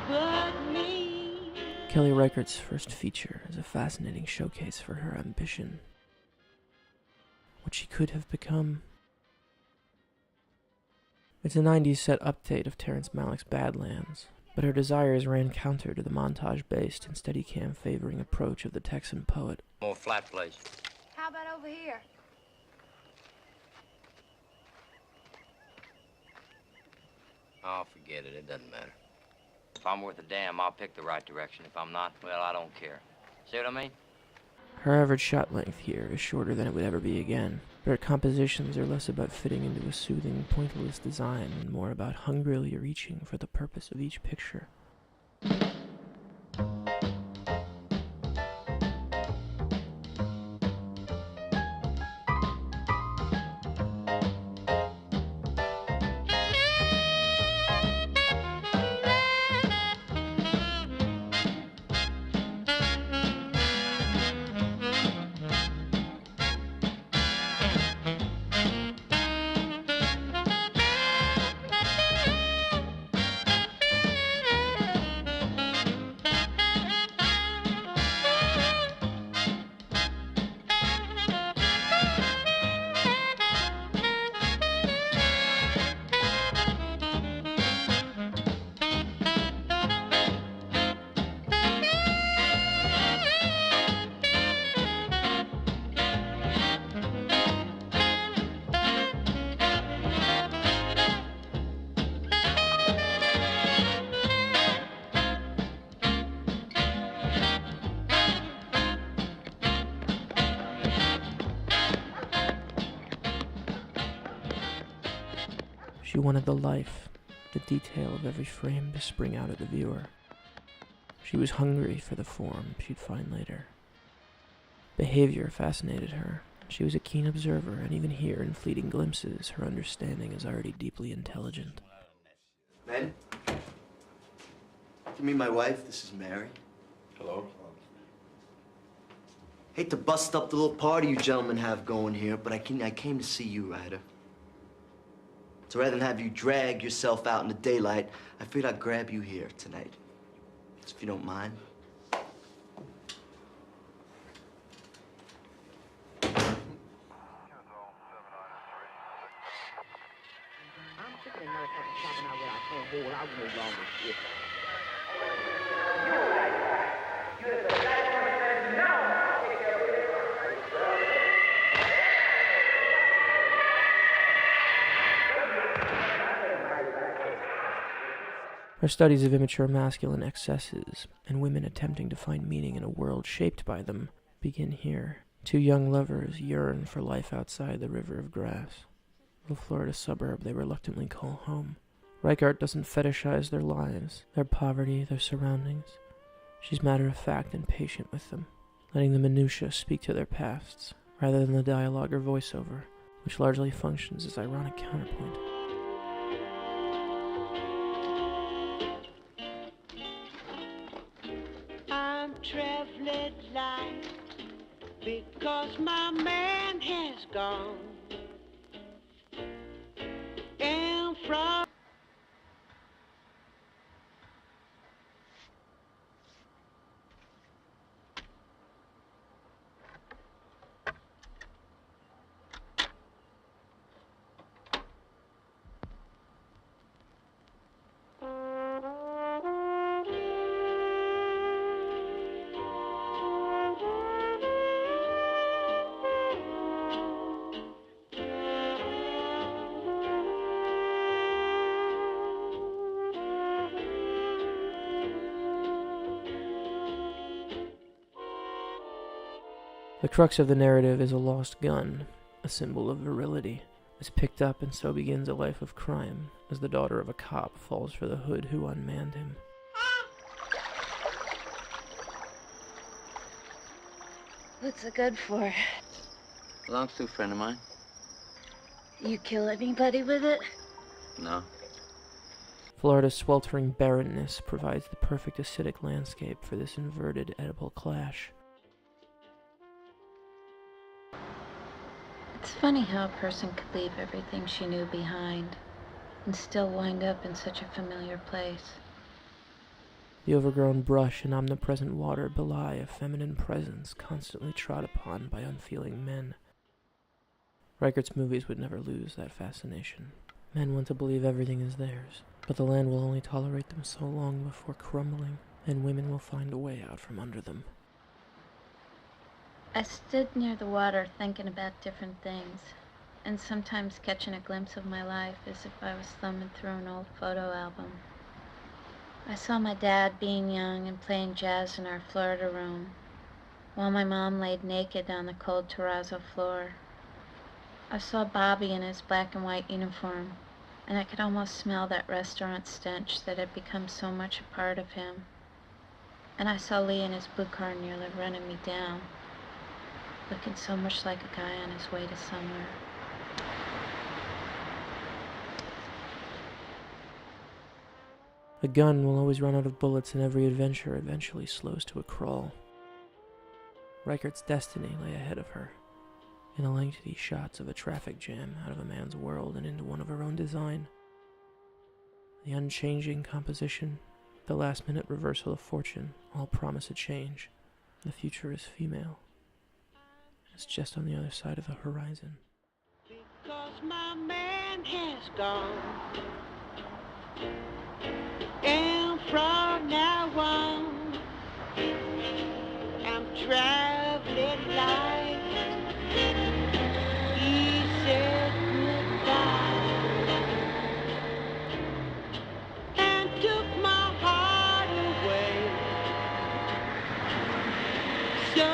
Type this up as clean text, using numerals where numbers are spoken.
but me. Kelly Reichardt's first feature is a fascinating showcase for her ambition. What she could have become. It's a 90s set update of Terrence Malick's Badlands, but her desires ran counter to the montage-based and Steadicam favoring approach of the Texan poet. More flat, please. How about over here? Oh, forget it. It doesn't matter. If I'm worth a damn, I'll pick the right direction. If I'm not, well, I don't care. See what I mean? Her average shot length here is shorter than it would ever be again, but her compositions are less about fitting into a soothing, pointillist design and more about hungrily reaching for the purpose of each picture. She wanted the life, the detail of every frame to spring out at the viewer. She was hungry for the form she'd find later. Behavior fascinated her. She was a keen observer, and even here in fleeting glimpses, her understanding is already deeply intelligent. Men, to meet my wife, this is Mary. Hello. Hate to bust up the little party you gentlemen have going here, but I came to see you, Ryder. So rather than have you drag yourself out in the daylight, I figured I'd grab you here tonight. So if you don't mind. Her studies of immature masculine excesses and women attempting to find meaning in a world shaped by them begin here. Two young lovers yearn for life outside the river of grass, the Florida suburb they reluctantly call home. Reichardt doesn't fetishize their lives, their poverty, their surroundings. She's matter-of-fact and patient with them, letting the minutiae speak to their pasts, rather than the dialogue or voiceover, which largely functions as ironic counterpoint. I'm traveling light because my man has gone. And from The crux of the narrative is a lost gun, a symbol of virility. It's picked up and so begins a life of crime, as the daughter of a cop falls for the hood who unmanned him. What's it good for? Belongs to a friend of mine. You kill anybody with it? No. Florida's sweltering barrenness provides the perfect acidic landscape for this inverted edible clash. It's funny how a person could leave everything she knew behind and still wind up in such a familiar place. The overgrown brush and omnipresent water belie a feminine presence constantly trod upon by unfeeling men. Reichert's movies would never lose that fascination. Men want to believe everything is theirs, but the land will only tolerate them so long before crumbling, and women will find a way out from under them. I stood near the water thinking about different things, and sometimes catching a glimpse of my life as if I was thumbing through an old photo album. I saw my dad being young and playing jazz in our Florida room, while my mom laid naked on the cold terrazzo floor. I saw Bobby in his black and white uniform, and I could almost smell that restaurant stench that had become so much a part of him. And I saw Lee in his blue car nearly running me down, looking so much like a guy on his way to somewhere. A gun will always run out of bullets, and every adventure eventually slows to a crawl. Reichert's destiny lay ahead of her, in the lengthy shots of a traffic jam out of a man's world and into one of her own design. The unchanging composition, the last-minute reversal of fortune, all promise a change. The future is female. It's just on the other side of the horizon. Because my man has gone. And from now on, I'm traveling light. He said goodbye and took my heart away. So